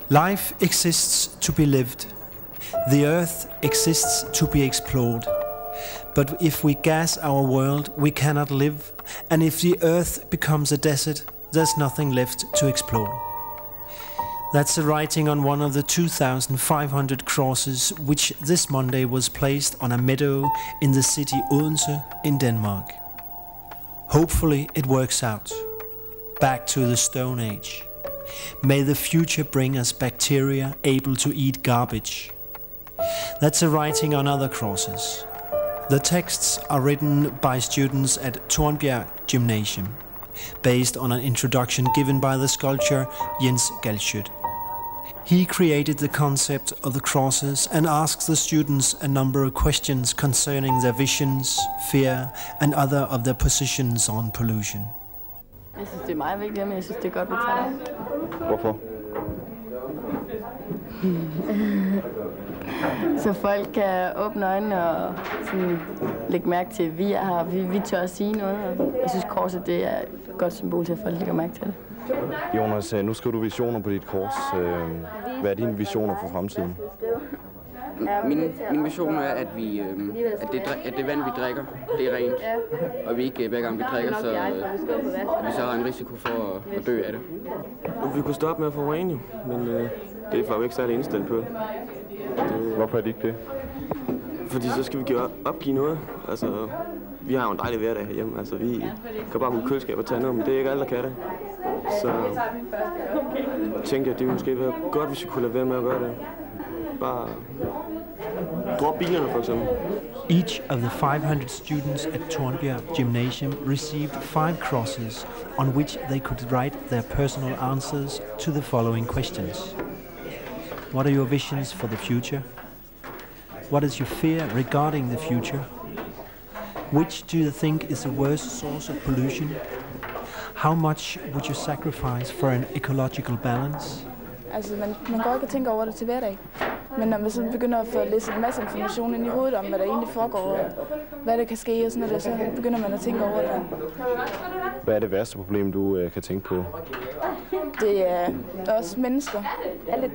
Life exists to be lived. The earth exists to be explored. But if we gas our world, we cannot live. And if the earth becomes a desert, there's nothing left to explore. That's the writing on one of the 2,500 crosses which this Monday was placed on a meadow in the city Odense in Denmark. Hopefully it works out. Back to the Stone Age. May the future bring us bacteria able to eat garbage. That's a writing on other crosses. The texts are written by students at Tornbjerg Gymnasium, based on an introduction given by the sculptor Jens Galschiøt. He created the concept of the crosses and asked the students a number of questions concerning their visions, fear and other of their positions on pollution. Jeg synes, det er meget vigtigt, men jeg synes, det er godt, vi tager det. Hvorfor? Så folk kan åbne øjnene og sådan lægge mærke til, at vi er her. Vi tør at sige noget. Jeg synes, korset det er et godt symbol til, at folk lægger mærke til det. Jonas, nu skriver du visioner på dit kors. Hvad er dine visioner for fremtiden? Min vision er, at det vand, vi drikker, det er rent. Og vi ikke, hver gang vi drikker, så vi så har en risiko for at dø af det. Vi kunne stoppe med at forurene jo, men det er ikke særlig indstillet på. Hvorfor er det ikke det? Fordi så skal vi opgive noget. Altså, vi har jo en dejlig hverdag herhjemme. Altså, vi kan bare bruge køleskab og tage noget, men det er ikke alle, der kan det. Så tænker jeg, at det måske være godt, hvis vi kunne lade være med at gøre det. Bare drop bilerne for eksempel. Each of the 500 students at Tornbjerg Gymnasium received 5 crosses on which they could write their personal answers to the following questions. What are your visions for the future? What is your fear regarding the future? Which do you think is the worst source of pollution? How much would you sacrifice for an ecological balance? Altså, man går ikke og tænker over det til hverdag. Men når man så begynder at få læst en masse information ind i hovedet om, hvad der egentlig foregår, og hvad der kan ske og sådan noget, så begynder man at tænke over det. Hvad er det værste problem, du kan tænke på? Det er også mennesker.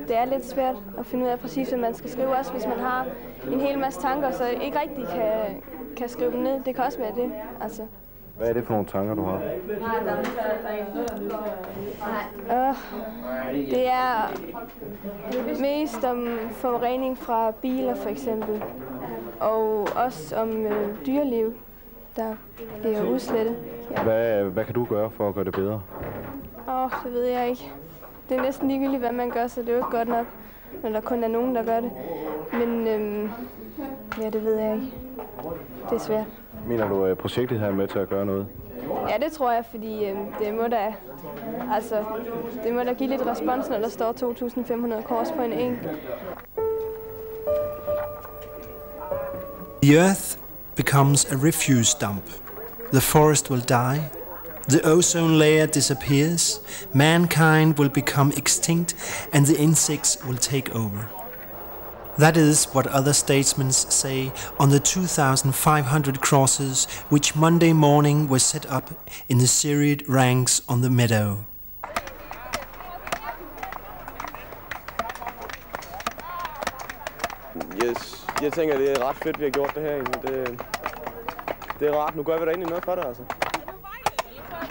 Det er lidt svært at finde ud af præcis, hvad man skal skrive, også hvis man har en hel masse tanker, så ikke rigtig kan skrive dem ned. Det kan også være det, altså. Hvad er det for nogle tanker, du har? Det er mest om forurening fra biler for eksempel, og også om dyreliv, der bliver udslettet. Ja. Hvad kan du gøre for at gøre det bedre? Det ved jeg ikke. Det er næsten ligegyldigt, hvad man gør, så det er jo ikke godt nok, når der kun er nogen, der gør det. Men ja, det ved jeg ikke. Det er svært. Mener du, at projektet her er med til at gøre noget? Ja, det tror jeg, fordi det må da give lidt respons, når der står 2.500 kors på en eng. The earth becomes a refuse dump. The forest will die. The ozone layer disappears. Mankind will become extinct and the insects will take over. That is what other statesmen say on the 2,500 crosses which Monday morning were set up in the serried ranks on the meadow. Yes. Jeg tænker, det er ret fedt, vi har gjort det her. Det er rart. Nu gør vi da egentlig noget for det, altså.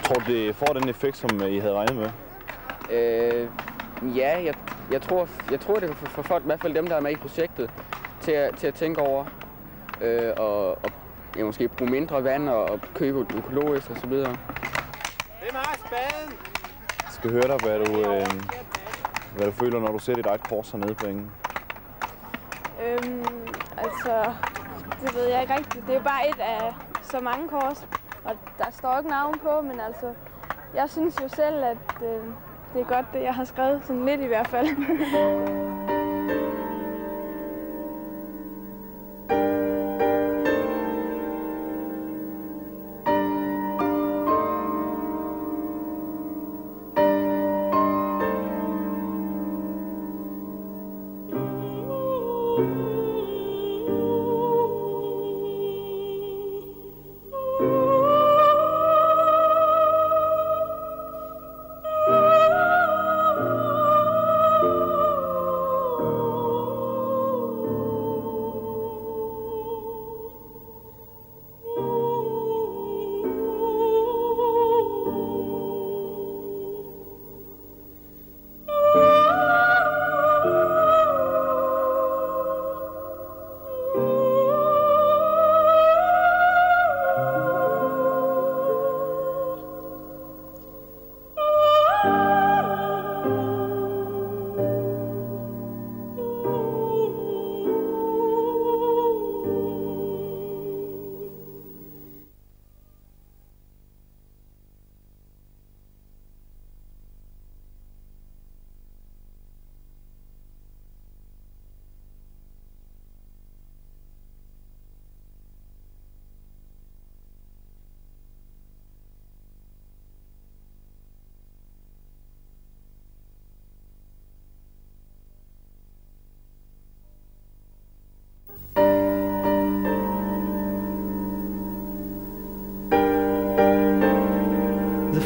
Tror du, det får den effekt, som I havde regnet med? Ja, jeg tror, det får folk, i hvert fald dem, der er med i projektet, til at tænke over og måske bruge mindre vand og købe økologisk og så videre. Hvem har spaden? Jeg skal høre dig, hvad du føler, når du ser dit eget kors hernede på engen. Det ved jeg ikke rigtigt. Det er jo bare et af så mange kors, og der står ikke navn på, men altså, jeg synes jo selv, at det er godt, det jeg har skrevet, sådan lidt i hvert fald.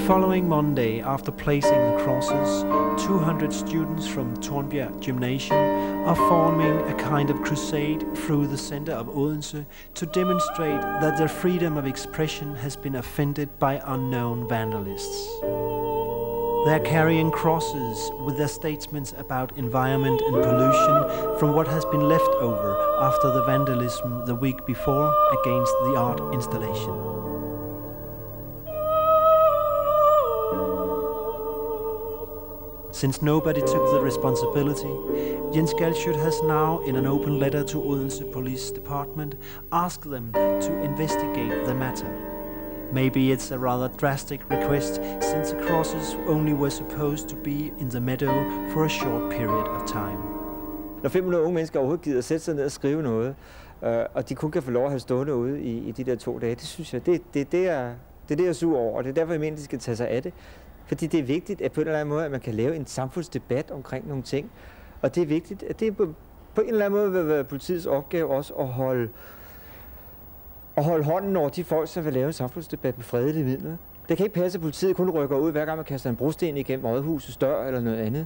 following Monday, after placing the crosses, 200 students from Tornbjerg Gymnasium are forming a kind of crusade through the center of Odense to demonstrate that their freedom of expression has been offended by unknown vandalists. They're carrying crosses with their statements about environment and pollution from what has been left over after the vandalism the week before against the art installation. Since nobody took the responsibility, Jens Galschiøt has now, in an open letter to Odense Police Department, asked them to investigate the matter. Maybe it's a rather drastic request, since the crosses only were supposed to be in the meadow for a short period of time. Når 500 unge mennesker overhovedet gider sætte sig ned og skrive noget, og de kun kan få lov at have stående ude i de der 2 dage, det synes jeg, det er det, jeg er sur over, og det er derfor, jeg mener, de skal tage sig af det. Fordi det er vigtigt, at på en eller anden måde, at man kan lave en samfundsdebat omkring nogle ting. Og det er vigtigt, at det på en eller anden måde vil være politiets opgave også at holde hånden over de folk, som vil lave en samfundsdebat med fredelige midler. Det kan ikke passe, at politiet kun rykker ud, hver gang man kaster en brosten igennem rådhusets dør eller noget andet.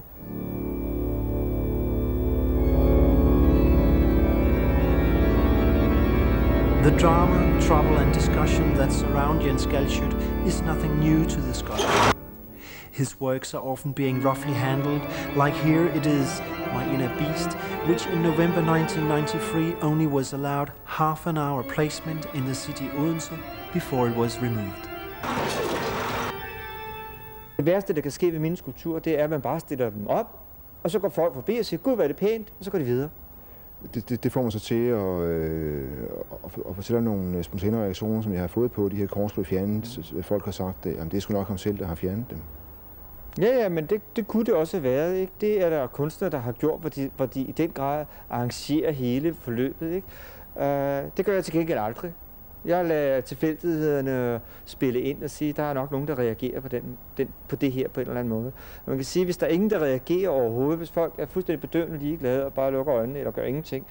The drama, trouble and discussion that surround Jens Galschiøt is nothing new to the Scottish. His works are often being roughly handled, like here it is My Inner Beast, which in November 1993 only was allowed half an hour placement in the city Odense before it was removed. Det værste, der kan ske ved mine skulpturer, det er, at man bare stiller dem op, og så går folk forbi og siger, gud, hvad er det pænt, og så går de videre. Det får mig så til at fortælle nogle spontane reaktioner, som jeg har fået på de her kors blev fjernet. Folk har sagt, at det er sgu nok ham selv, der har fjernet dem. Ja, men det kunne det også have været, ikke? Det er der kunstnere, der har gjort, hvor de i den grad arrangerer hele forløbet, ikke? Det gør jeg til gengæld aldrig. Jeg lader tilfældighederne spille ind og sige, at der er nok nogen, der reagerer på det her på en eller anden måde. Og man kan sige, at hvis der er ingen, der reagerer overhovedet, hvis folk er fuldstændig bedøvende ligeglade og bare lukker øjnene eller gør ingenting,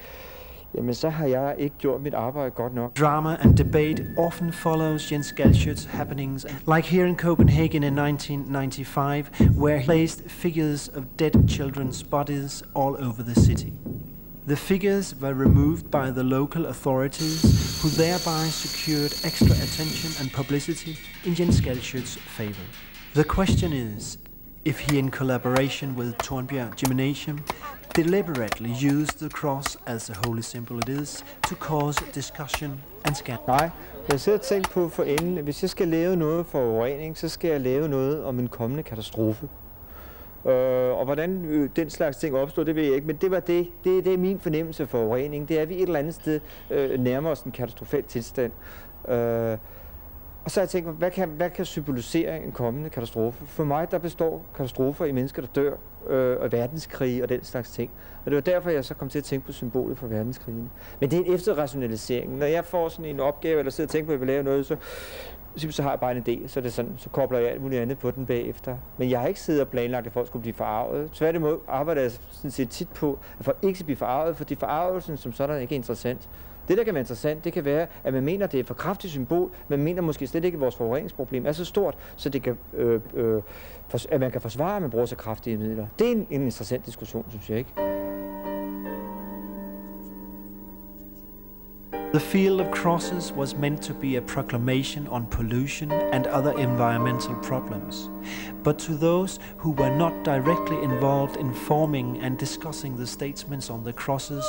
jamen så har jeg ikke gjort mit arbejde godt nok. Drama and debate often follows Jens Galschiøt's happenings, like here in Copenhagen in 1995, where he placed figures of dead children's bodies all over the city. The figures were removed by the local authorities, who thereby secured extra attention and publicity in Jens Galschiøt's favor. The question is, if he, in collaboration with Tornbjerg Gymnasium, deliberately used the cross as a holy symbol it is to cause discussion and scandal. Nej, jeg sidder og tænker på for enden, hvis jeg skal lave noget for forurening, så skal jeg lave noget om en kommende katastrofe. Og hvordan den slags ting opstår, det ved jeg ikke, men det er min fornemmelse for forurening. Det er, at vi et eller andet sted nærmer os en katastrofal tilstand. Og så har jeg tænkt, hvad kan symbolisere en kommende katastrofe? For mig, der består katastrofer i mennesker, der dør, og verdenskrige og den slags ting. Og det var derfor, jeg så kom til at tænke på symbolet for verdenskrigene. Men det er en efterrationalisering. Når jeg får sådan en opgave, eller sidder og tænker på, at jeg vil lave noget, så har jeg bare en idé, så, så kobler jeg alt muligt andet på den bagefter. Men jeg har ikke siddet og planlagt, at folk skulle blive forarvet. Tværtimod arbejder jeg sådan set tit på, at folk ikke skal blive forarvet, fordi forarvelsen som sådan ikke er interessant. Det, der kan være interessant, det kan være, at man mener, at det er et for kraftigt symbol, men mener måske slet ikke, at vores forureningsproblem er så stort, så det kan, at man kan forsvare, at man bruger så kraftige midler. Det er en interessant diskussion, synes jeg ikke. The field of crosses was meant to be a proclamation on pollution and other environmental problems. But to those who were not directly involved in forming and discussing the statements on the crosses,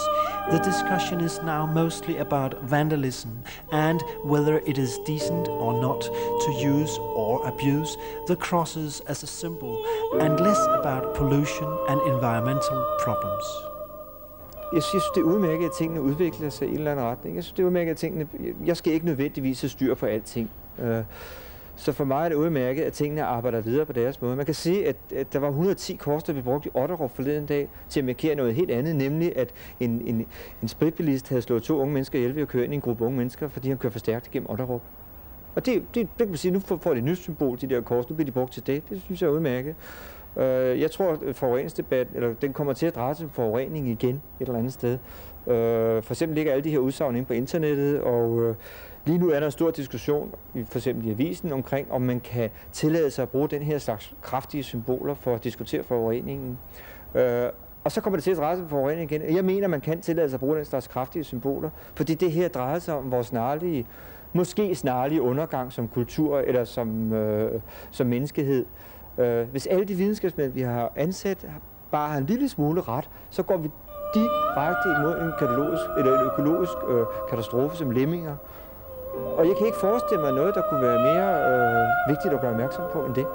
the discussion is now mostly about vandalism and whether it is decent or not to use or abuse the crosses as a symbol, and less about pollution and environmental problems. Jeg synes, det er udmærket, at tingene udvikler sig i en eller anden retning. Jeg synes, det er udmærket, at tingene... Jeg skal ikke nødvendigvis have styr på alting. Så for mig er det udmærket, at tingene arbejder videre på deres måde. Man kan sige, at der var 110 kors, der blev brugt i Otterup forleden dag til at markere noget helt andet, nemlig at en spritbilist havde slået 2 unge mennesker ihjel ved at køre ind i en gruppe unge mennesker, fordi han kører for stærkt gennem Otterup. Og det kan man sige, nu får de et nyt symbol, de der kors. Nu bliver de brugt til det. Det synes jeg er udmærket. Jeg tror, at forureningsdebatten, eller den kommer til at dreje sig om forurening igen et eller andet sted. For eksempel ligger alle de her udsagn inde på internettet, og Lige nu er der en stor diskussion, for eksempel i avisen, omkring, om man kan tillade sig at bruge den her slags kraftige symboler for at diskutere forureningen. Og så kommer det til at dreje sig om forurening igen. Jeg mener, man kan tillade sig at bruge den slags kraftige symboler, fordi det her drejer sig om vores måske snarlige undergang som kultur eller som menneskehed. Hvis alle de videnskabsmænd, vi har ansat, bare har en lille smule ret, så går vi direkte imod en økologisk katastrofe som lemminger. Og jeg kan ikke forestille mig noget, der kunne være mere vigtigt at gøre opmærksom på end det.